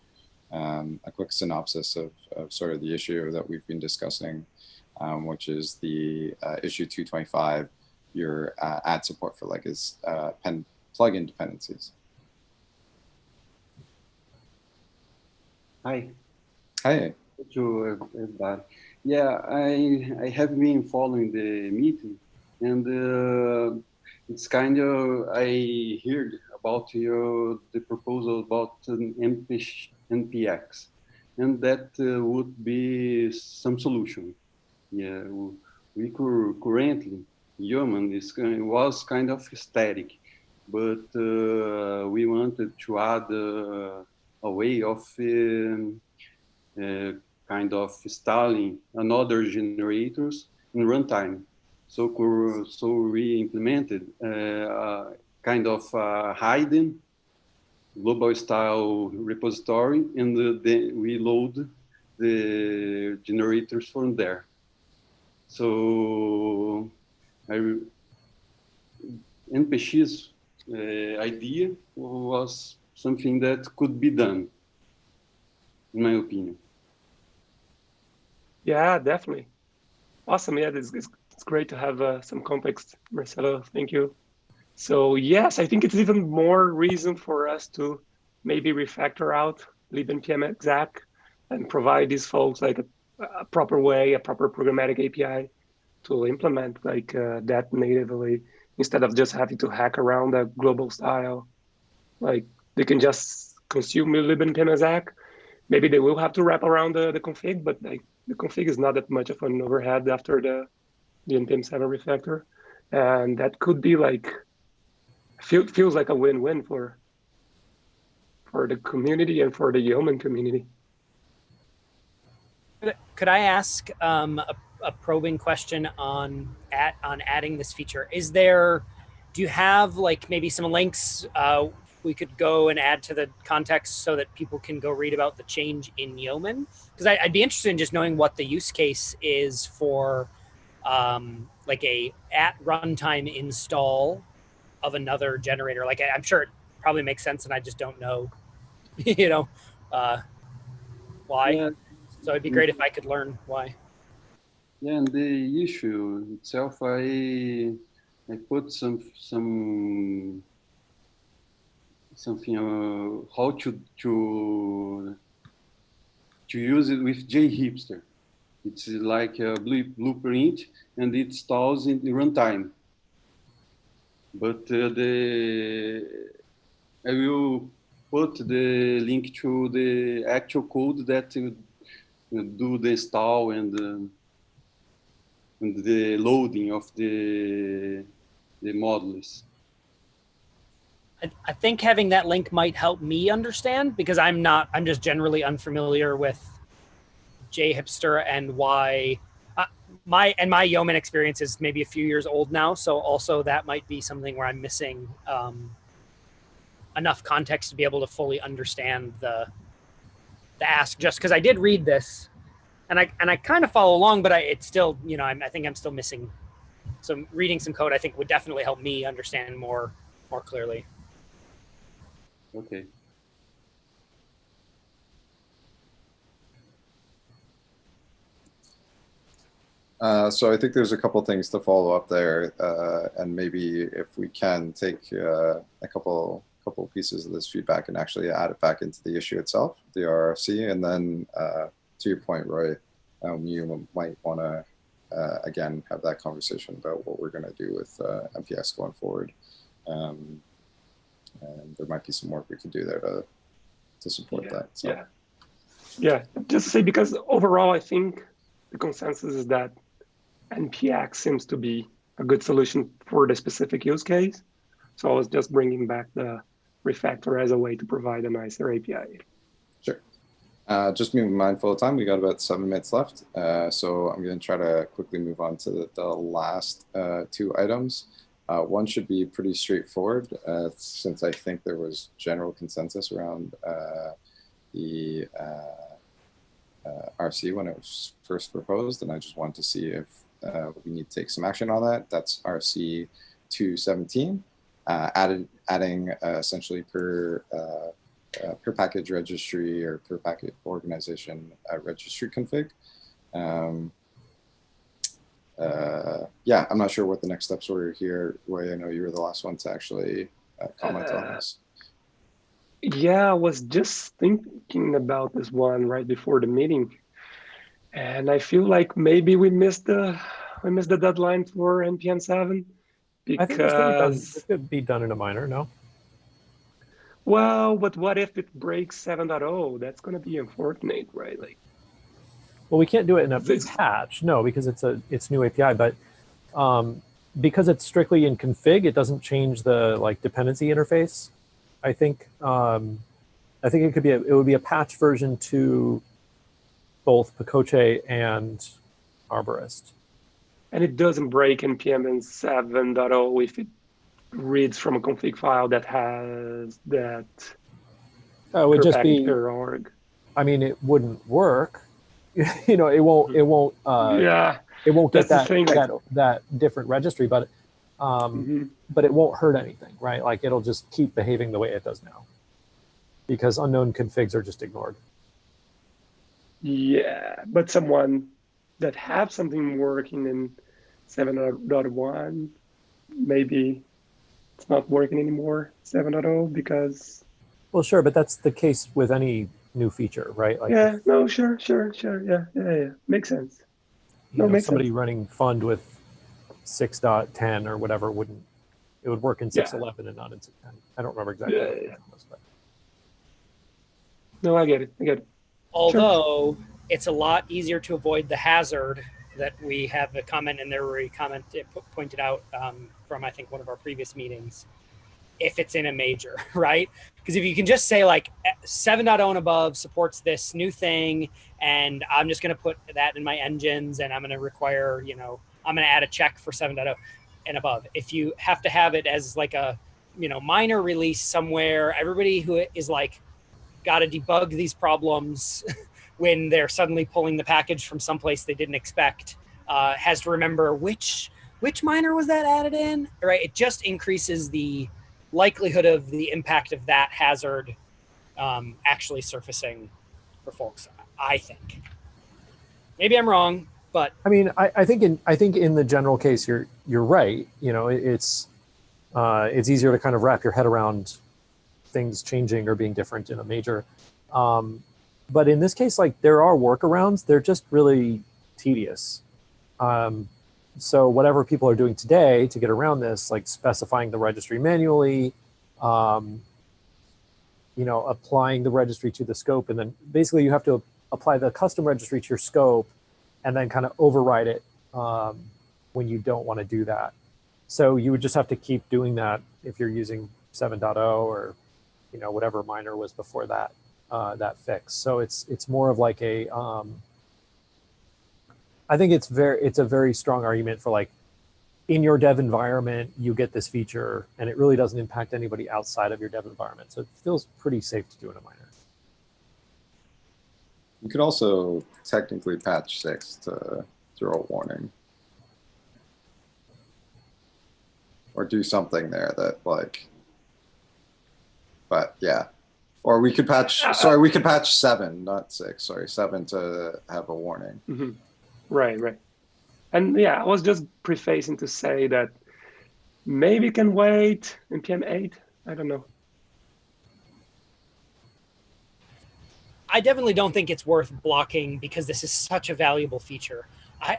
[SPEAKER 1] a quick synopsis of sort of the issue that we've been discussing, which is the issue 225, your add support for like is plugin dependencies.
[SPEAKER 7] Hi.
[SPEAKER 1] Hi.
[SPEAKER 7] Thank you, everybody. Yeah, I have been following the meeting, and it's kind of, I heard about the proposal about an NPX, and that would be some solution. Yeah, we currently, human was kind of static, but we wanted to add a way of kind of installing another generators in runtime. So we implemented kind of hidden global style repository, and then we load the generators from there. So NPX's idea was something that could be done, in my opinion.
[SPEAKER 3] Yeah, definitely. Awesome. Yeah, it's great to have some context, Marcelo. Thank you. So yes, I think it's even more reason for us to maybe refactor out libnpm exec and provide these folks like a proper way, a proper programmatic API to implement like that natively, instead of just having to hack around a global style. Like they can just consume libnpm exec. Maybe they will have to wrap around the config, but like the config is not that much of an overhead after the npm 7 refactor, and that could be like feels like a win-win for the community and for the yeoman community.
[SPEAKER 5] Could I ask a probing question on adding this feature? Do you have like maybe some links we could go and add to the context so that people can go read about the change in Yeoman? Because I'd be interested in just knowing what the use case is for like a at runtime install of another generator. Like I'm sure it probably makes sense, and I just don't know, you know, why.
[SPEAKER 7] Yeah.
[SPEAKER 5] So it'd be great if I could learn why.
[SPEAKER 7] Yeah, and the issue itself, I put something how to use it with JHipster. It's like a blueprint, and it installs in the runtime. But I will put the link to the actual code that do the install and the loading of the modules.
[SPEAKER 5] I think having that link might help me understand, because I'm just generally unfamiliar with JHipster and why my Yeoman experience is maybe a few years old now. So also that might be something where I'm missing enough context to be able to fully understand the ask, just because I did read this and I kind of follow along, but it's still, you know, I think I'm still missing some reading some code. I think would definitely help me understand more clearly.
[SPEAKER 7] Okay.
[SPEAKER 1] So I think there's a couple things to follow up there, and maybe if we can take a couple couple of pieces of this feedback and actually add it back into the issue itself, the RFC. And then to your point, Roy, you might want to, again, have that conversation about what we're going to do with MPX going forward. And there might be some work we can do there to support that. So.
[SPEAKER 3] Yeah, just to say, because overall, I think the consensus is that NPX seems to be a good solution for the specific use case. So I was just bringing back the refactor as a way to provide a nicer API.
[SPEAKER 1] Sure. Just being mindful of time, we got about 7 minutes left. So I'm going to try to quickly move on to the last 2 items. One should be pretty straightforward, since I think there was general consensus around the RFC when it was first proposed, and I just wanted to see if we need to take some action on that. That's RFC 217, adding essentially per package registry or per package organization registry config. Yeah, I'm not sure what the next steps were here. Roy, I know you were the last one to actually comment on this.
[SPEAKER 3] Yeah, I was just thinking about this one right before the meeting, and I feel like maybe we missed the deadline for NPM 7
[SPEAKER 2] I think this could be done in a minor, no?
[SPEAKER 3] Well, but what if it breaks 7.0? That's going to be unfortunate, right? Like,
[SPEAKER 2] well, we can't do it in a patch, no, because it's new API. But because it's strictly in config, it doesn't change the dependency interface. I think it would be a patch version to both Pacoche and Arborist.
[SPEAKER 3] And it doesn't break NPM 7.0 if it reads from a config file that has that.
[SPEAKER 2] Oh, it would just be
[SPEAKER 3] org.
[SPEAKER 2] I mean, it wouldn't work. You know, it won't.
[SPEAKER 3] Yeah.
[SPEAKER 2] It won't get
[SPEAKER 3] That's
[SPEAKER 2] that different registry, but but it won't hurt anything, right? Like it'll just keep behaving the way it does now, because unknown configs are just ignored.
[SPEAKER 3] Yeah, but someone that have something working in 7.1, maybe it's not working anymore, 7.0, because...
[SPEAKER 2] Well, sure, but that's the case with any new feature, right? Like,
[SPEAKER 3] yeah, no, sure, yeah. Makes sense.
[SPEAKER 2] Somebody running Fund with 6.10 or whatever it would work in 6.11 and not in 6.10. I don't remember exactly.
[SPEAKER 3] Yeah. No, I get it.
[SPEAKER 5] Although it's a lot easier to avoid the hazard that we have a comment in there where he pointed out from, I think, one of our previous meetings, if it's in a major, right? Because if you can just say like 7.0 and above supports this new thing, and I'm just going to put that in my engines, and I'm going to require, I'm going to add a check for 7.0 and above. If you have to have it as like a, minor release somewhere, everybody who is like, got to debug these problems when they're suddenly pulling the package from someplace they didn't expect, has to remember which minor was that added in, right? It just increases the likelihood of the impact of that hazard actually surfacing for folks, I think. Maybe I'm wrong, but
[SPEAKER 2] I mean, I think in the general case you're right. It's easier to kind of wrap your head around things changing or being different in a major. But in this case, like, there are workarounds. They're just really tedious. So whatever people are doing today to get around this, like specifying the registry manually, applying the registry to the scope, and then basically you have to apply the custom registry to your scope and then kind of override it when you don't want to do that. So you would just have to keep doing that if you're using 7.0 or whatever minor was before that fix. So it's more of like a I think it's a very strong argument for, like, in your dev environment you get this feature and it really doesn't impact anybody outside of your dev environment. So it feels pretty safe to do in a minor.
[SPEAKER 1] You could also technically patch 6 to throw a warning. Or do something there that, like, but yeah. Or we could patch, we could patch 7, not 6, 7 to have a warning.
[SPEAKER 3] Mm-hmm. Right. And yeah, I was just prefacing to say that maybe it can wait NPM 8. I don't know.
[SPEAKER 5] I definitely don't think it's worth blocking because this is such a valuable feature.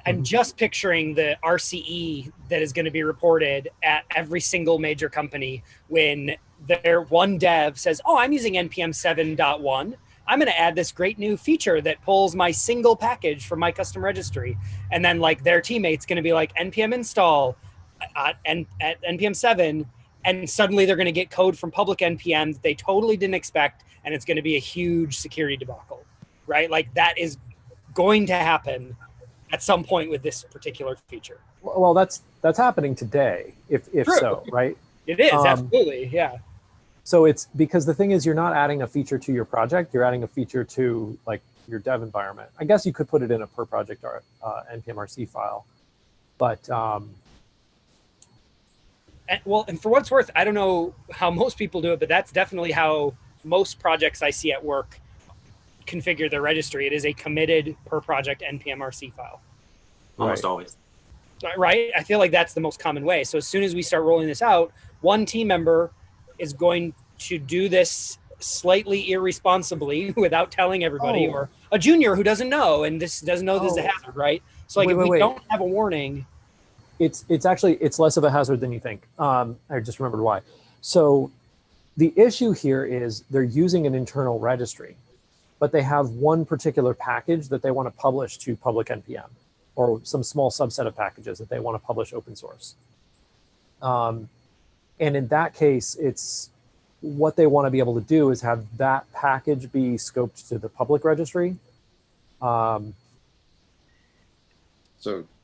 [SPEAKER 5] I'm just picturing the RCE that is going to be reported at every single major company when their one dev says, oh, I'm using NPM 7.1. I'm going to add this great new feature that pulls my single package from my custom registry. And then like their teammate's going to be like NPM install at NPM 7. And suddenly they're going to get code from public NPM that they totally didn't expect. And it's going to be a huge security debacle, right? Like that is going to happen at some point with this particular feature.
[SPEAKER 2] Well, that's happening today, if so, right?
[SPEAKER 5] It is, absolutely, yeah.
[SPEAKER 2] So it's because the thing is, you're not adding a feature to your project, you're adding a feature to like your dev environment. I guess you could put it in a per project NPM RC file, but
[SPEAKER 5] and for what it's worth, I don't know how most people do it, but that's definitely how most projects I see at work configure their registry. It is a committed per project NPM RC file.
[SPEAKER 4] Almost always.
[SPEAKER 5] Right? I feel like that's the most common way. So as soon as we start rolling this out, one team member is going to do this slightly irresponsibly without telling everybody, or a junior who doesn't know and this doesn't know this is a hazard, right? So like if we don't have a warning,
[SPEAKER 2] it's actually less of a hazard than you think. I just remembered why. So the issue here is they're using an internal registry, but they have one particular package that they want to publish to public NPM, or some small subset of packages that they want to publish open source. And in that case, it's what they want to be able to do is have that package be scoped to the public registry.
[SPEAKER 1] So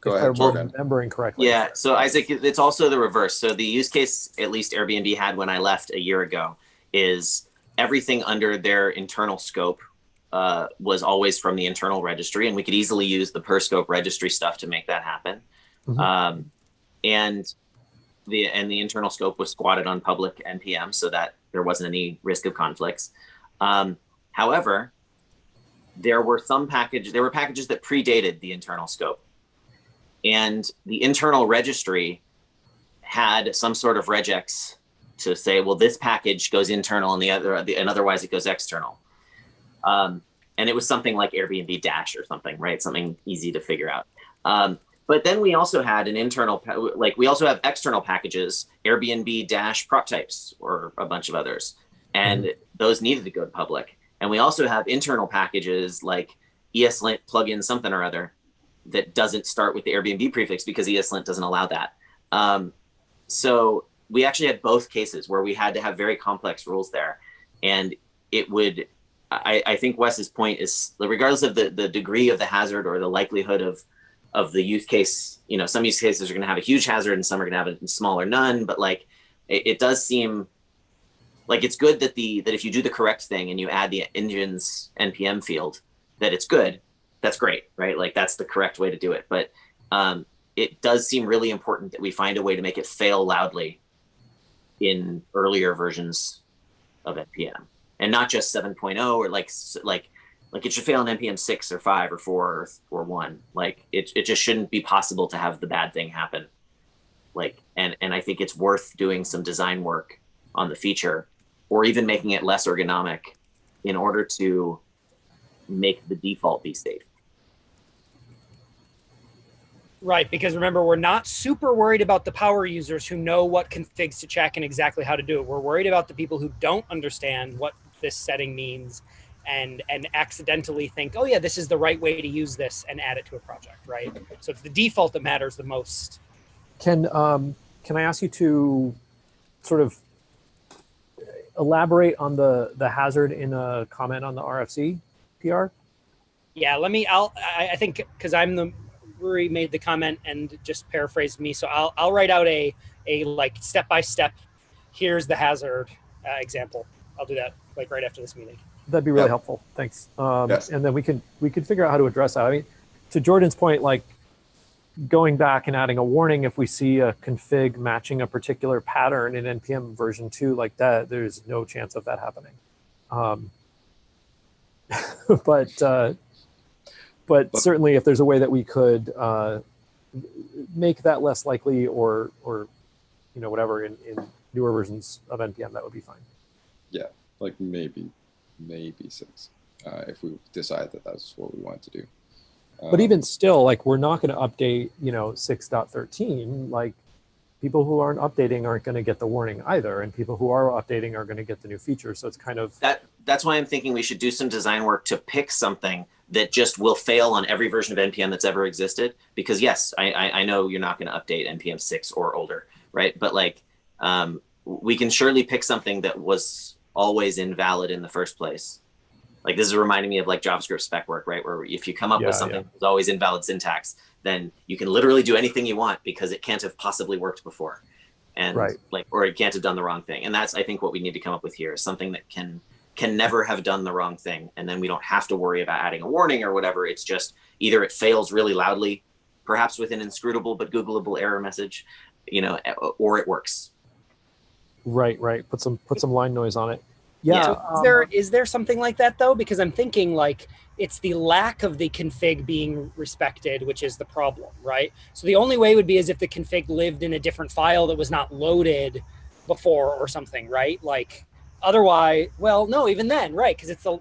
[SPEAKER 1] go ahead, Jordan.
[SPEAKER 2] I'm remembering correctly.
[SPEAKER 4] Yeah, so Isaac, it's also the reverse. So the use case, at least Airbnb had when I left a year ago, is everything under their internal scope was always from the internal registry, and we could easily use the per scope registry stuff to make that happen. Mm-hmm. And the internal scope was squatted on public NPM so that there wasn't any risk of conflicts. However, there were packages that predated the internal scope, and the internal registry had some sort of regex to say, well, this package goes internal and otherwise it goes external. And it was something like Airbnb Dash or something, right? Something easy to figure out. But then we also had an internal, we also have external packages, Airbnb Dash prop types, or a bunch of others. And those needed to go to public. And we also have internal packages like ESLint plugin something or other that doesn't start with the Airbnb prefix because ESLint doesn't allow that. So we actually had both cases where we had to have very complex rules there. And it would, I think Wes's point is, regardless of the degree of the hazard or the likelihood of the use case, some use cases are going to have a huge hazard and some are going to have a small or none. But it does seem like it's good that if you do the correct thing and you add the engine's NPM field, that it's good. That's great, right? Like that's the correct way to do it. But it does seem really important that we find a way to make it fail loudly in earlier versions of NPM. And not just 7.0 or like it should fail in NPM 6 or 5 or 4 or 1. Like it just shouldn't be possible to have the bad thing happen. And I think it's worth doing some design work on the feature, or even making it less ergonomic in order to make the default be safe.
[SPEAKER 5] Right, because remember, we're not super worried about the power users who know what configs to check and exactly how to do it. We're worried about the people who don't understand what this setting means and accidentally think, oh yeah, this is the right way to use this, and add it to a project, right? So it's the default that matters the most.
[SPEAKER 2] Can I ask you to sort of elaborate on the hazard in a comment on the RFC PR?
[SPEAKER 5] Yeah, I think because Rory made the comment and just paraphrased me, so I'll write out a like step-by-step, here's the hazard example. I'll do that like right after this meeting.
[SPEAKER 2] That'd be really helpful. Thanks.
[SPEAKER 1] Yes.
[SPEAKER 2] And then we could figure out how to address that. I mean, to Jordan's point, like going back and adding a warning if we see a config matching a particular pattern in NPM version 2 like that, there's no chance of that happening. But certainly if there's a way that we could make that less likely or whatever in newer versions of NPM, that would be fine.
[SPEAKER 1] Yeah, like maybe 6. if we decide that that's what we want to do.
[SPEAKER 2] But even still, like, we're not going to update, 6.13. Like, people who aren't updating aren't going to get the warning either, and people who are updating are going to get the new feature. So it's kind of
[SPEAKER 4] that's why I'm thinking we should do some design work to pick something that just will fail on every version of npm that's ever existed. Because yes, I know you're not going to update npm 6 or older, right? But like, we can surely pick something that was always invalid in the first place. Like, this is reminding me of like JavaScript spec work, right? Where if you come up with something that's always invalid syntax, then you can literally do anything you want because it can't have possibly worked before. And like, or it can't have done the wrong thing. And that's, I think, what we need to come up with here is something that can never have done the wrong thing. And then we don't have to worry about adding a warning or whatever. It's just either it fails really loudly, perhaps with an inscrutable but Googleable error message, or it works.
[SPEAKER 2] Right. Put some line noise on it. Yeah.
[SPEAKER 5] So is there something like that though? Because I'm thinking like it's the lack of the config being respected, which is the problem, right? So the only way would be as if the config lived in a different file that was not loaded before or something, right? Like otherwise, well, no, even then, right? Because it's the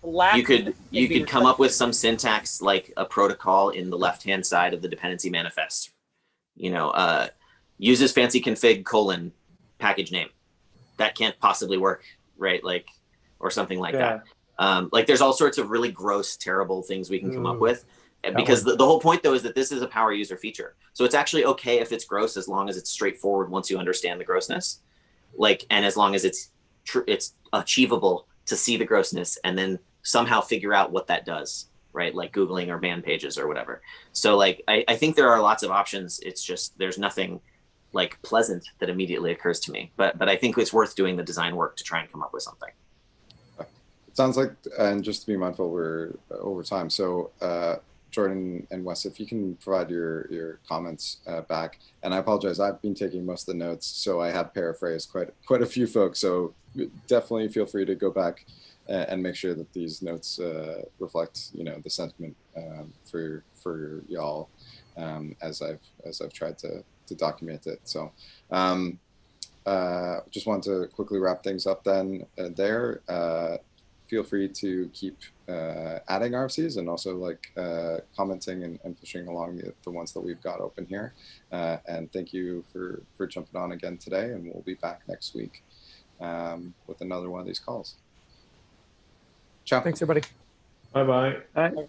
[SPEAKER 5] lack.
[SPEAKER 4] You could come up with some syntax like a protocol in the left-hand side of the dependency manifest. Uses fancy config : package name. That can't possibly work, right? Like, or something like that. Like, there's all sorts of really gross, terrible things we can come up with. Because the whole point, though, is that this is a power user feature. So it's actually okay if it's gross as long as it's straightforward once you understand the grossness. Like, and as long as it's achievable to see the grossness and then somehow figure out what that does, right? Like Googling or man pages or whatever. So, like, I think there are lots of options. It's just there's nothing like pleasant that immediately occurs to me, but I think it's worth doing the design work to try and come up with something.
[SPEAKER 1] It sounds like, and just to be mindful, we're over time. So Jordan and Wes, if you can provide your comments back, and I apologize, I've been taking most of the notes, so I have paraphrased quite a few folks. So definitely feel free to go back and make sure that these notes reflect, the sentiment for y'all as I've tried to document it. So just want to quickly wrap things up then there. Feel free to keep adding RFCs and also like commenting and pushing along the ones that we've got open here. And thank you for jumping on again today, and we'll be back next week with another one of these calls. Ciao.
[SPEAKER 2] Thanks, everybody.
[SPEAKER 8] Bye-bye.
[SPEAKER 3] Bye.